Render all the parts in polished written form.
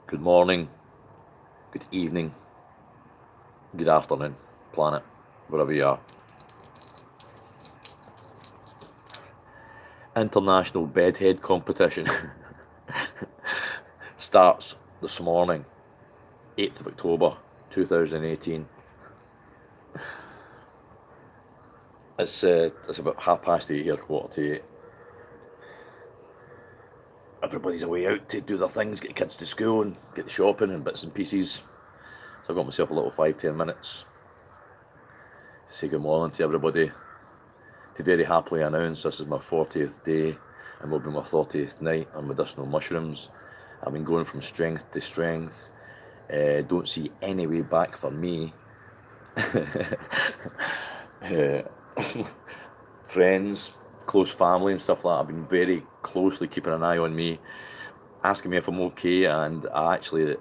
Good morning, good evening, good afternoon, planet, wherever you are. International bedhead competition starts this morning, 8th of October 2018. It's about 8:30 here, 7:45. Everybody's away out to do their things, get the kids to school and get the shopping and bits and pieces. So I've got myself a little 5-10 minutes to say good morning to everybody, to very happily announce this is my 40th day and will be my 30th night on medicinal mushrooms. I've been going from strength to strength. Don't see any way back for me. Friends, close family and stuff like that have been very closely keeping an eye on me, asking me if I'm okay, and I actually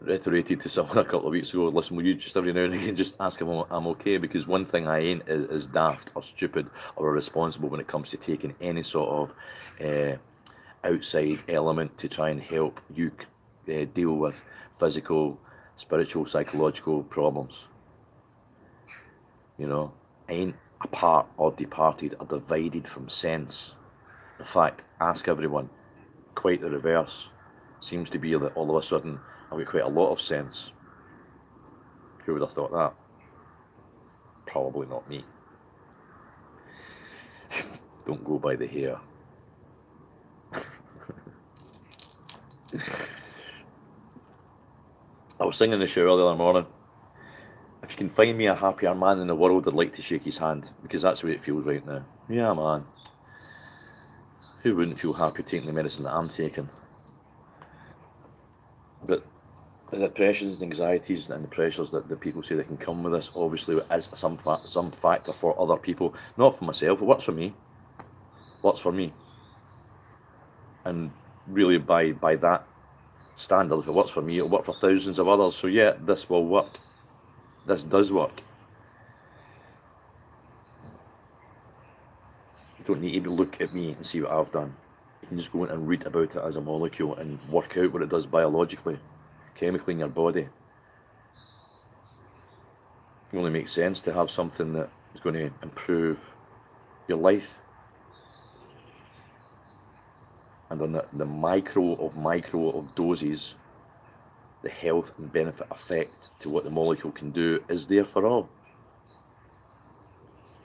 reiterated to someone a couple of weeks ago, listen, will you just every now and again just ask if I'm okay, because one thing I ain't is daft or stupid or irresponsible when it comes to taking any sort of outside element to try and help you deal with physical, spiritual, psychological problems. You know, I ain't apart or departed or divided from sense. In fact, ask everyone, quite the reverse. Seems to be that all of a sudden I've got quite a lot of sense. Who would have thought that? Probably not me. Don't go by the hair. I was singing in the shower the other morning. If you can find me a happier man in the world, I'd like to shake his hand, because that's the way it feels right now. Yeah, man. Who wouldn't feel happy taking the medicine that I'm taking? But the depressions and anxieties and the pressures that the people say they can come with this, obviously is some factor for other people, not for myself. It works for me. Works for me. And really by that standard, if it works for me, it'll work for thousands of others. So yeah, this will work. This does work. You don't need to look at me and see what I've done. You can just go in and read about it as a molecule and work out what it does biologically, chemically in your body. It only makes sense to have something that is going to improve your life. And on the micro of doses, the health and benefit effect to what the molecule can do is there for all.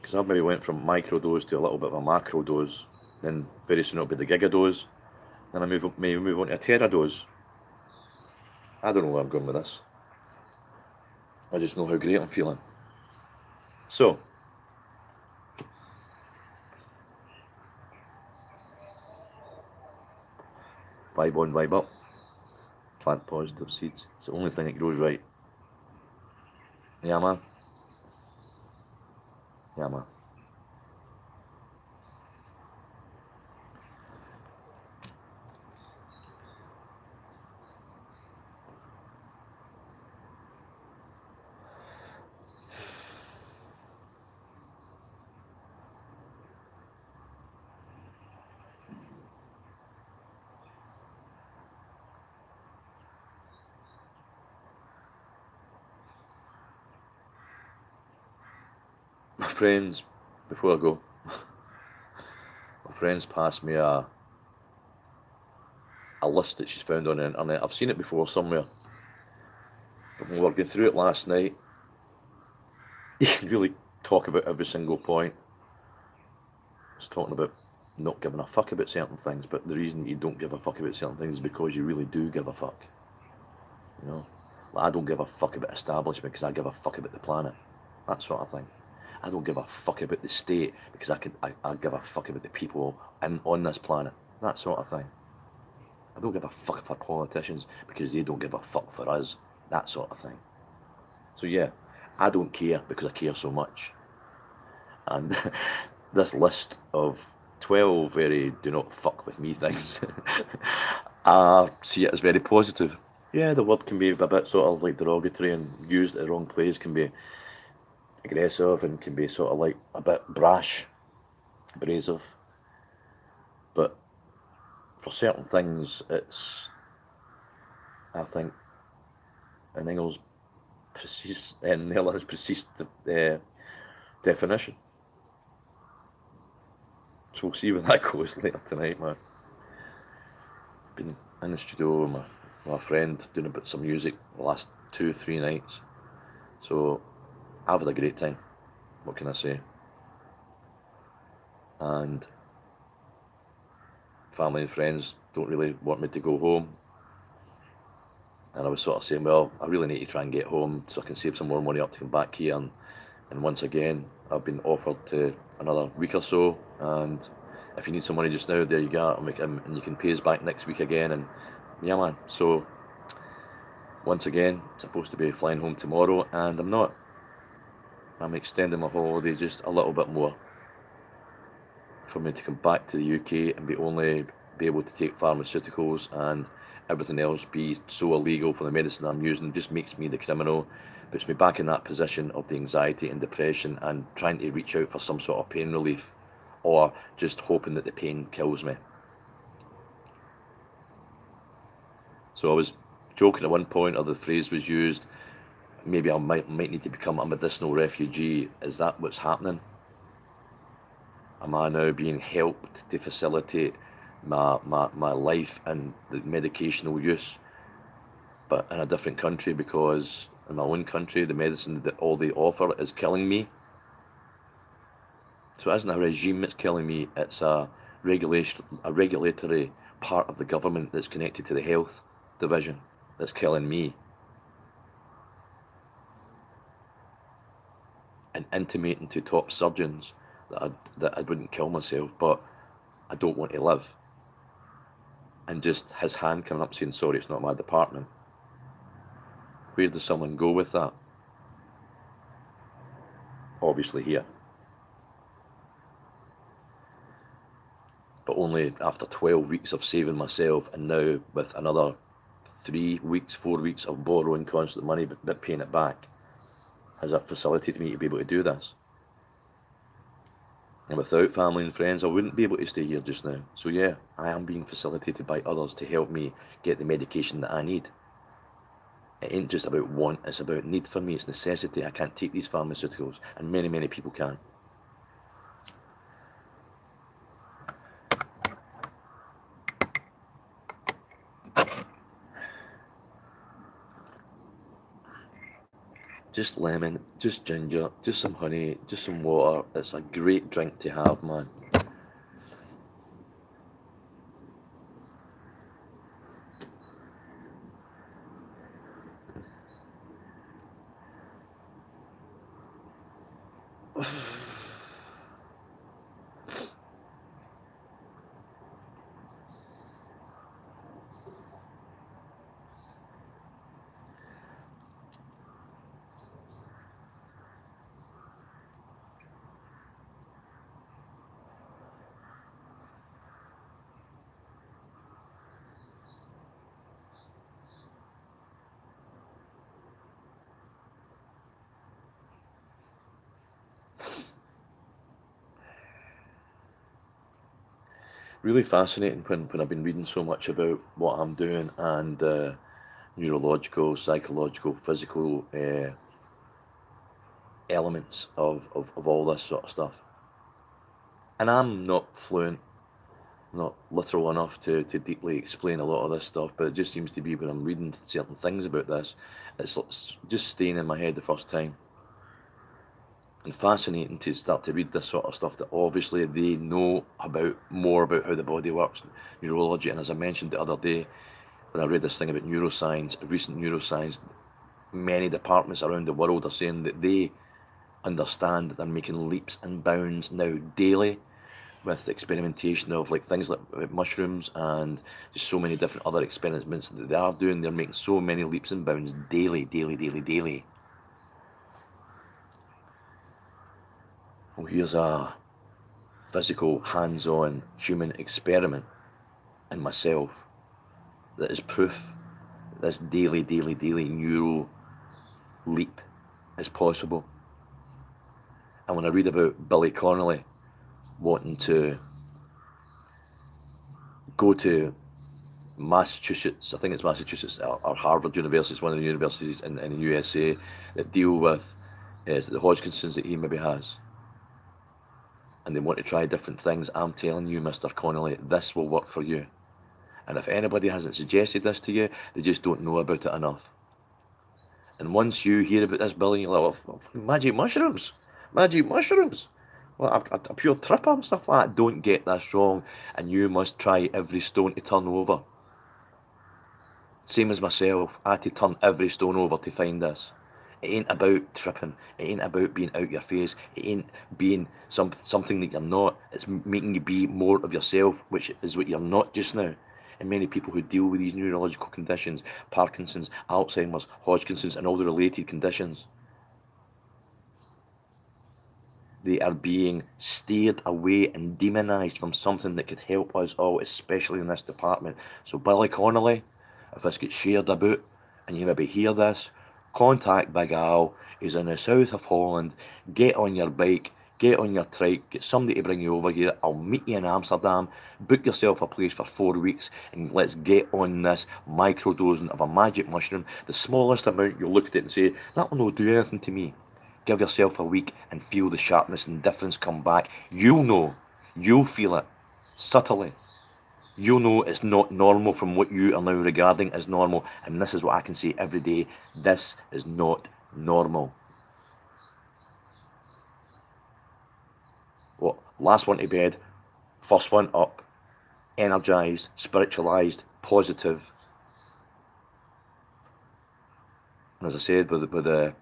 Because I've maybe went from micro dose to a little bit of a macro dose, then very soon it'll be the gigadose, then I may move on to a teradose. I don't know where I'm going with this. I just know how great I'm feeling. So, vibe on, vibe up. Plant positive seeds. It's the only thing that grows right. Yeah, man. Yeah, man. My friends, before I go, my friends passed me a list that she's found on the internet. I've seen it before somewhere. But when we were going through it last night, you can really talk about every single point. It's talking about not giving a fuck about certain things, but the reason you don't give a fuck about certain things is because you really do give a fuck. You know? Like, I don't give a fuck about establishment because I give a fuck about the planet. That sort of thing. I don't give a fuck about the state because I give a fuck about the people on this planet. That sort of thing. I don't give a fuck for politicians because they don't give a fuck for us. That sort of thing. So yeah, I don't care because I care so much. And this list of 12 very do not fuck with me things, I see it as very positive. Yeah, the word can be a bit sort of like derogatory and used at the wrong place, can be aggressive and can be sort of like a bit brash, abrasive. But for certain things, it's I think in Engel's precise definition. So we'll see where that goes later tonight, man. Been in the studio with my friend doing a bit some music the last 2-3 nights. So I've had a great time. What can I say? And family and friends don't really want me to go home. And I was sort of saying, well, I really need to try and get home so I can save some more money up to come back here. And once again, I've been offered to another week or so. And if you need some money just now, there you go. And you can pay us back next week again. And yeah, man. So once again, supposed to be flying home tomorrow, and I'm not. I'm extending my holiday just a little bit more for me to come back to the UK and be able to take pharmaceuticals, and everything else be so illegal for the medicine I'm using. Just makes me the criminal, puts me back in that position of the anxiety and depression and trying to reach out for some sort of pain relief, or just hoping that the pain kills me. So I was joking at one point, or the phrase was used, maybe I might need to become a medicinal refugee. Is that what's happening? Am I now being helped to facilitate my life and the medicational use, but in a different country, because in my own country the medicine that all they offer is killing me? So it isn't a regime that's killing me, it's a regulatory part of the government that's connected to the health division that's killing me, and intimating to top surgeons that I wouldn't kill myself, but I don't want to live. And just his hand coming up saying, sorry, it's not my department. Where does someone go with that? Obviously here. But only after 12 weeks of saving myself, and now with another 3 weeks, 4 weeks of borrowing constant money but paying it back, has that facilitated me to be able to do this. And without family and friends, I wouldn't be able to stay here just now. So yeah, I am being facilitated by others to help me get the medication that I need. It ain't just about want, it's about need for me, it's necessity. I can't take these pharmaceuticals, and many, many people can. Just lemon, just ginger, just some honey, just some water. It's a great drink to have, man. Really fascinating when I've been reading so much about what I'm doing, and neurological, psychological, physical elements of all this sort of stuff. And I'm not fluent, not literal enough to deeply explain a lot of this stuff, but it just seems to be when I'm reading certain things about this, it's just staying in my head the first time. And fascinating to start to read this sort of stuff, that obviously they know more about how the body works, neurology. And as I mentioned the other day, when I read this thing about neuroscience, recent neuroscience, many departments around the world are saying that they understand that they're making leaps and bounds now daily with experimentation of like things like mushrooms and just so many different other experiments that they are doing. They're making so many leaps and bounds daily. Well, here's a physical, hands-on human experiment in myself that is proof that this daily neuro leap is possible. And when I read about Billy Connolly wanting to go to Massachusetts, I think it's Massachusetts, or Harvard University, it's one of the universities in the USA that deal with the Hodgkin's that he maybe has. And they want to try different things. I'm telling you, Mr. Connolly, this will work for you. And if anybody hasn't suggested this to you, they just don't know about it enough. And once you hear about this, Billy, you're like, well, magic mushrooms. Magic mushrooms. Well, a pure tripper and stuff like that. Don't get this wrong. And you must try every stone to turn over. Same as myself. I had to turn every stone over to find this. It ain't about tripping. It ain't about being out your face. It ain't being something that you're not. It's making you be more of yourself, which is what you're not just now. And many people who deal with these neurological conditions, Parkinson's, Alzheimer's, Hodgkin's, and all the related conditions, they are being steered away and demonized from something that could help us all, especially in this department. So Billy Connolly, if this gets shared about and you maybe hear this, contact Big Al. He's in the south of Holland. Get on your bike, get on your trike, get somebody to bring you over here. I'll meet you in Amsterdam. Book yourself a place for 4 weeks and let's get on this microdosing of a magic mushroom. The smallest amount, you'll look at it and say, that will not do anything to me. Give yourself a week and feel the sharpness and difference come back. You'll know. You'll feel it. Subtly. You'll know it's not normal from what you are now regarding as normal. And this is what I can say every day. This is not normal. Well, last one to bed. First one up. Energized, spiritualized, positive. And as I said, with the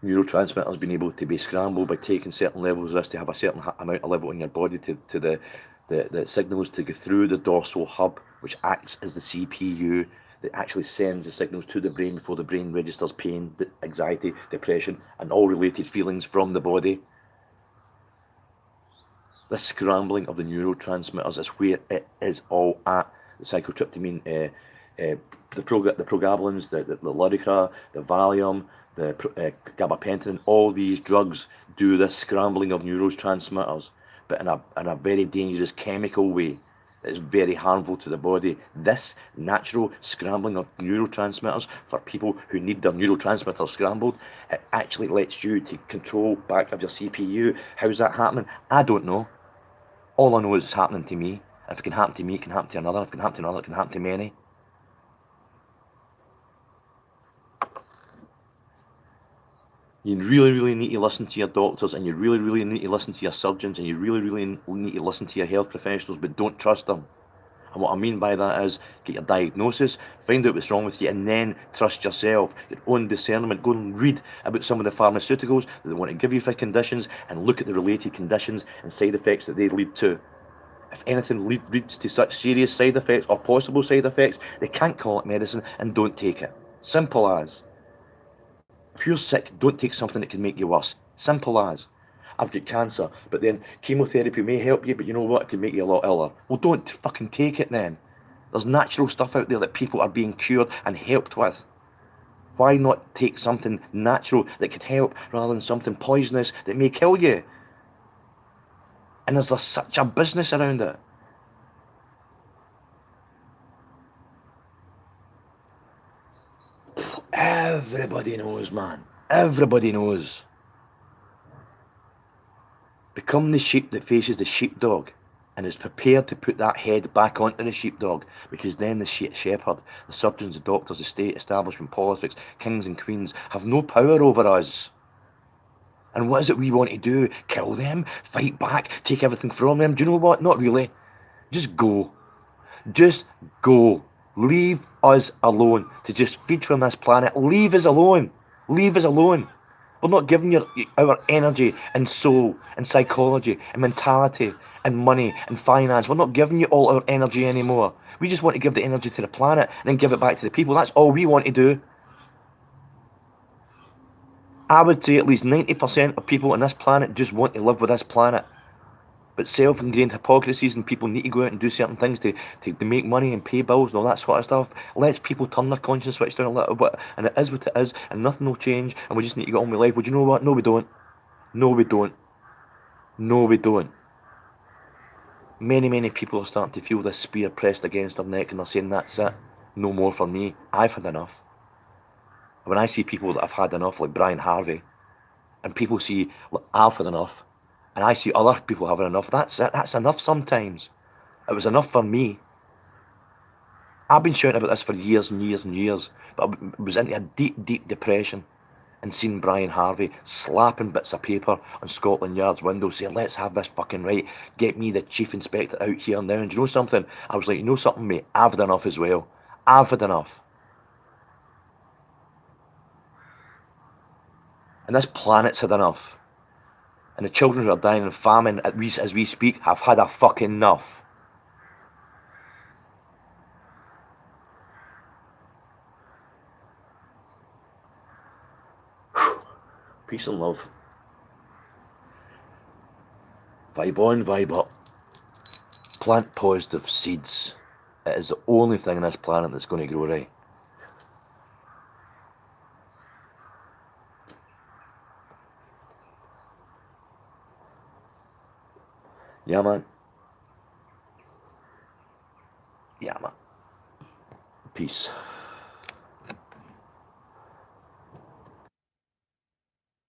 neurotransmitters being able to be scrambled by taking certain levels of this, to have a certain amount of level in your body to the signals to go through the dorsal hub, which acts as the CPU that actually sends the signals to the brain before the brain registers pain, anxiety, depression, and all related feelings from the body. This scrambling of the neurotransmitters is where it is all at. The psychotryptamine, the progabalins, the Lyrica, the Valium, the gabapentin, all these drugs do this scrambling of neurotransmitters, but in a very dangerous chemical way that is very harmful to the body. This natural scrambling of neurotransmitters for people who need their neurotransmitters scrambled, it actually lets you take control back of your CPU. How's that happening? I don't know. All I know is it's happening to me. If it can happen to me, it can happen to another. If it can happen to another, it can happen to many. You really need to listen to your doctors, and you really need to listen to your surgeons, and you really need to listen to your health professionals, but don't trust them. And what I mean by that is, get your diagnosis, find out what's wrong with you, and then trust yourself, your own discernment. Go and read about some of the pharmaceuticals that they want to give you for conditions, and look at the related conditions and side effects that they lead to. If anything leads to such serious side effects or possible side effects, they can't call it medicine, and don't take it. Simple as. If you're sick, don't take something that can make you worse. Simple as. I've got cancer, but then chemotherapy may help you, but you know what? It can make you a lot iller. Well, don't fucking take it then. There's natural stuff out there that people are being cured and helped with. Why not take something natural that could help rather than something poisonous that may kill you? And there's such a business around it. Everybody knows, man. Everybody knows. Become the sheep that faces the sheepdog and is prepared to put that head back onto the sheepdog, because then the shepherd, the surgeons, the doctors, the state establishment, politics, kings and queens have no power over us. And what is it we want to do? Kill them? Fight back? Take everything from them? Do you know what? Not really. Just go. Just go. Leave us alone to just feed from this planet. Leave us alone. Leave us alone. We're not giving you our energy and soul and psychology and mentality and money and finance. We're not giving you all our energy anymore. We just want to give the energy to the planet and then give it back to the people. That's all we want to do. I would say at least 90% of people on this planet just want to live with this planet. But self-ingrained hypocrisies, and people need to go out and do certain things to make money and pay bills and all that sort of stuff, lets people turn their conscience switch down a little bit, and it is what it is, and nothing will change, and we just need to get on with life. Well, do you know what? No, we don't. No, we don't. No, we don't. Many people are starting to feel this spear pressed against their neck, and they're saying, that's it, no more for me, I've had enough. When I see people that have had enough, like Brian Harvey, and people see, look, I've had enough, and I see other people having enough, that's it, that's enough sometimes. It was enough for me. I've been shouting about this for years and years and years, but I was into a deep depression, and seen Brian Harvey slapping bits of paper on Scotland Yard's window saying, let's have this fucking right, get me the chief inspector out here now. And do you know something? I was like, you know something, mate, I've had enough as well. I've had enough. And this planet's had enough. And the children who are dying in famine as we speak have had a fucking enough. Peace and love. Vibe on, vibe up. Plant positive seeds. It is the only thing on this planet that's going to grow right. Yeah, man. Yeah, man. Peace.